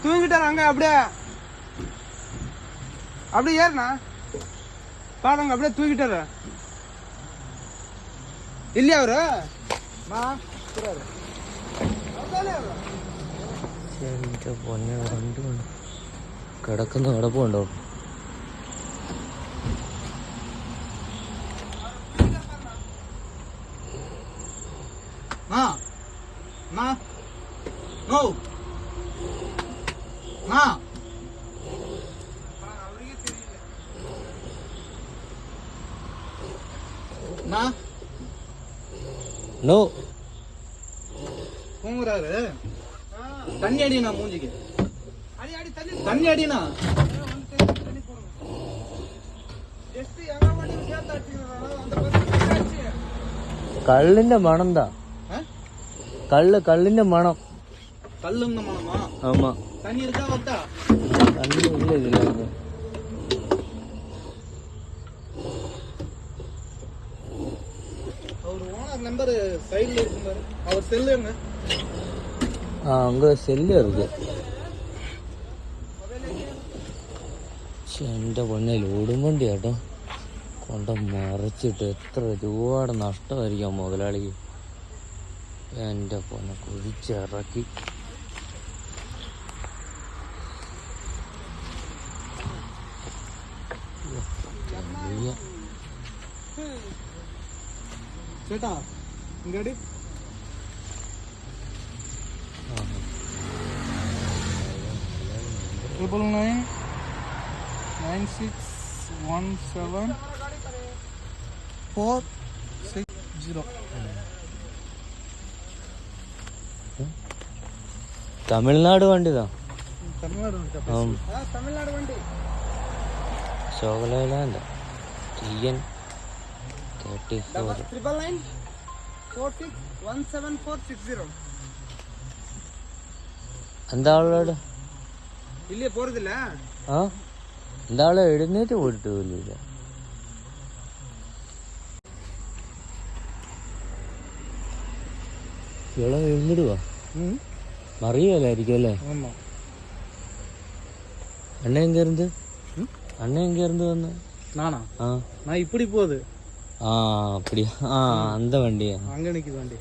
தூங்கிட்டாரு அங்க அப்படியே அப்படியே ஏறுண்ணா பாருங்க அப்படியே தூக்கிட்டாரு இல்லையா அவரு പൊന്നെ രണ്ട് കിടക്കുന്ന കിടപ്പുണ്ടോ? நோ தூங்குறாரு. தண்ணி அடினா மூஞ்சிக்கு தண்ணி அடினா കള്ളിന്റെ മണം എന്താ? കള്ളിന്റെ മണം. கல்லுங்க மனமா? ஆமா. தண்ணி இருக்கா வத்தா? தண்ணி இல்ல இதுல. அவர் ஓனர் நம்பர் சைடுல இருக்கு பாரு. அவர் செல்லுங்க. அங்க செல்லு இருக்கு. എന്റെ പൊന്നെ ലോഡും വണ്ടി കേട്ടോ കൊണ്ട മറിച്ചിട്ട് എത്ര രൂപയുടെ നഷ്ടമായിരിക്കാം മുതലാളിക്ക്. എൻ്റെ പൊന്നെ കുഴിച്ചിറക്കി. ചേട്ടാ ഇങ്ങോട്ട് 961746 തമിഴ്നാട് വണ്ടിതാ. തമിഴ്നാട് വണ്ടി ശോകലൈലാൻഡ് TN 34 999461740. എന്താ ആളോട് ഇല്ലേ പോറതില്ല? എന്താ ആള് എഴുന്നേറ്റ് പോയിട്ട് പോലില്ല. ഇവളെ എഴുന്നിടുവാ മറിയല്ലായിരിക്കും അല്ലേ? அண்ணன் எங்க இருந்து வந்து? நானா? நான் இப்படி போகுது. அப்படியா? அந்த வண்டியா? அங்க நிக்குது வண்டி.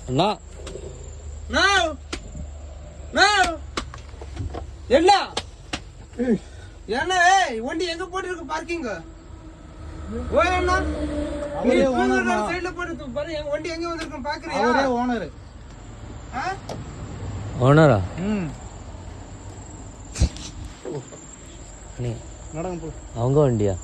அண்ணா என்ன வண்டி எங்க போட்டுருக்கு பார்க்கிங்? வண்டி எங்க வந்திருக்கு பாக்குறியா? ஓனர் ஓனரா? நடங்க போ. அவங்க வண்டியா?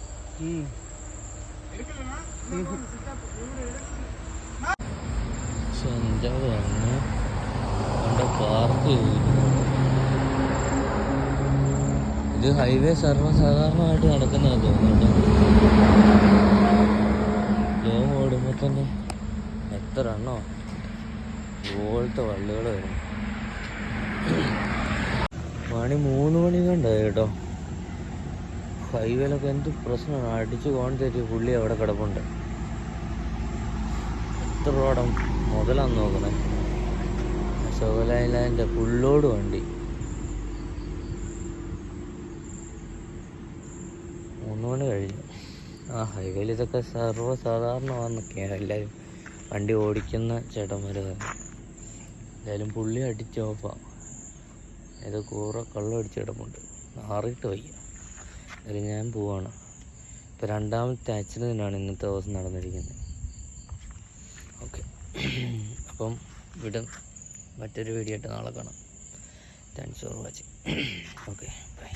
പാർക്ക് ഇത് ഹൈവേ സർവ്വസാധാരണമായിട്ട് നടക്കുന്നതാണ് തോന്നുന്നുണ്ട്. ലോങ് ഓടുമ്പോൾ തന്നെ എത്ര എണ്ണോ ഇതുപോലത്തെ വള്ളികൾ വരും. മണി 3 മണി കണ്ടായി കേട്ടോ. ഹൈവേയിലൊക്കെ എന്ത് പ്രശ്നമാണ്. അടിച്ച് കോൺ തെറ്റി പുള്ളി അവിടെ കിടപ്പുണ്ട്. എത്ര രൂപ മുതലാന്ന് നോക്കണേ. ശോകലൈലാൻഡ് ഫുള്ളോട് വണ്ടി 3 മണി കഴിഞ്ഞു. ഹൈവേയിൽ ഇതൊക്കെ സർവ്വസാധാരണമാണെന്നൊക്കെയാണ് എല്ലാവരും വണ്ടി ഓടിക്കുന്ന ചേട്ടന്മാർ. എന്തായാലും പുള്ളി അടിച്ച് ഓഫാണ്. ഇത് കൂറ കള്ളം അടിച്ച് കിടപ്പുണ്ട്. മാറിയിട്ട് വയ്യ. അതിൽ ഞാൻ പോവാണ്. ഇപ്പോൾ 2ാമത്തെ ആക്സിഡൻറ്റാണ് ഇന്നത്തെ ദിവസം നടന്നിരിക്കുന്നത്. ഓക്കെ, അപ്പം വിടും. മറ്റൊരു വീഡിയോ ആയിട്ട് നാളെ കാണാം. Thanks for watching. Okay bye.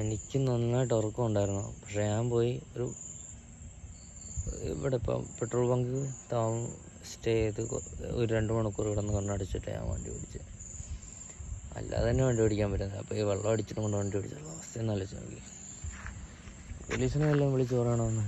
എനിക്ക് നന്നായിട്ട് ഉറക്കം ഉണ്ടായിരുന്നു. പക്ഷേ ഞാൻ പോയി ഇവിടെ ഇപ്പം പെട്രോൾ ബങ്ക് സ്റ്റേ ചെയ്ത് ഒരു 2 മണിക്കൂർ കിടന്ന് കണ്ണടിച്ചിട്ട് ഞാൻ വണ്ടി ഓടിച്ചത്. അല്ലാതെ തന്നെ വണ്ടി ഓടിക്കാൻ പറ്റുന്നത്. അപ്പോൾ ഈ വെള്ളം അടിച്ചിട്ട് കൊണ്ട് വണ്ടി ഓടിച്ചുള്ള അവസ്ഥ ഒന്ന് ആലോചിച്ച് നോക്കി. പോലീസിനെ എല്ലാം വിളിച്ച് പറയണമെന്ന്